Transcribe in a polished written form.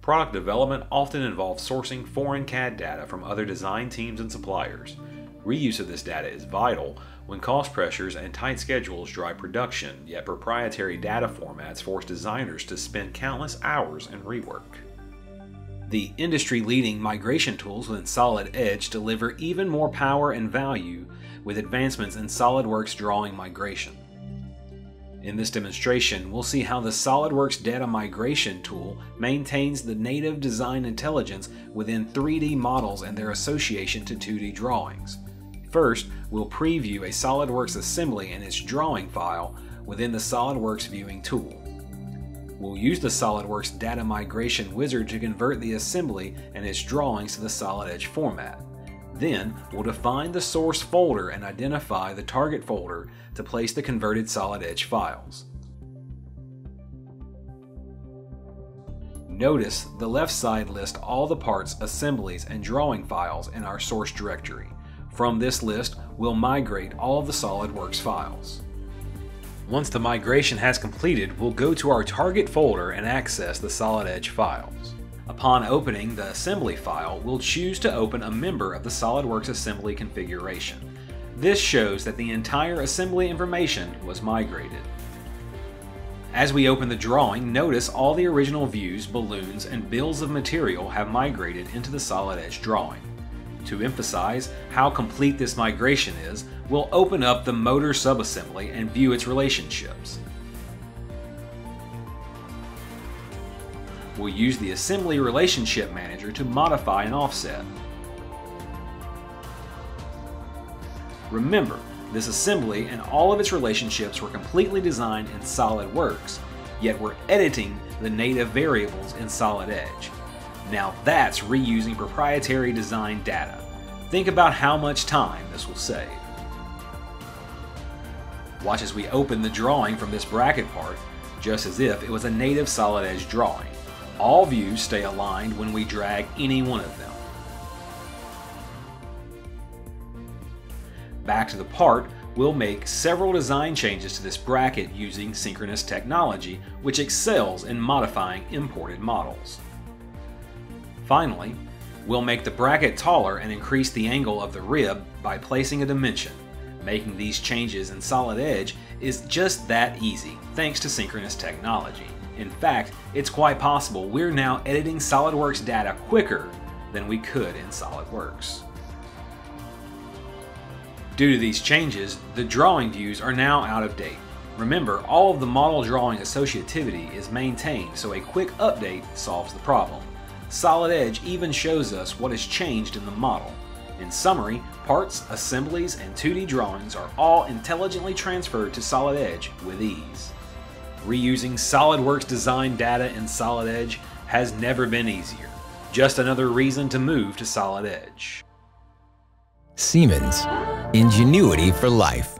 Product development often involves sourcing foreign CAD data from other design teams and suppliers. Reuse of this data is vital when cost pressures and tight schedules drive production, yet proprietary data formats force designers to spend countless hours in rework. The industry-leading migration tools within Solid Edge deliver even more power and value with advancements in SolidWorks drawing migration. In this demonstration, we'll see how the SolidWorks data migration tool maintains the native design intelligence within 3D models and their association to 2D drawings. First, we'll preview a SolidWorks assembly and its drawing file within the SolidWorks viewing tool. We'll use the SolidWorks data migration wizard to convert the assembly and its drawings to the Solid Edge format. Then, we'll define the source folder and identify the target folder to place the converted Solid Edge files. Notice the left side lists all the parts, assemblies, and drawing files in our source directory. From this list, we'll migrate all of the SolidWorks files. Once the migration has completed, we'll go to our target folder and access the Solid Edge files. Upon opening the assembly file, we'll choose to open a member of the SolidWorks assembly configuration. This shows that the entire assembly information was migrated. As we open the drawing, notice all the original views, balloons, and bills of material have migrated into the Solid Edge drawing. To emphasize how complete this migration is, we'll open up the motor subassembly and view its relationships. We'll use the Assembly Relationship Manager to modify an offset. Remember, this assembly and all of its relationships were completely designed in SolidWorks, yet we're editing the native variables in Solid Edge. Now that's reusing proprietary design data. Think about how much time this will save. Watch as we open the drawing from this bracket part, just as if it was a native Solid Edge drawing. All views stay aligned when we drag any one of them. Back to the part, we'll make several design changes to this bracket using synchronous technology, which excels in modifying imported models. Finally, we'll make the bracket taller and increase the angle of the rib by placing a dimension. Making these changes in Solid Edge is just that easy, thanks to synchronous technology. In fact, it's quite possible we're now editing SolidWorks data quicker than we could in SolidWorks. Due to these changes, the drawing views are now out of date. Remember, all of the model drawing associativity is maintained, so a quick update solves the problem. Solid Edge even shows us what has changed in the model. In summary, parts, assemblies, and 2D drawings are all intelligently transferred to Solid Edge with ease. Reusing SolidWorks design data in Solid Edge has never been easier. Just another reason to move to Solid Edge. Siemens, ingenuity for life.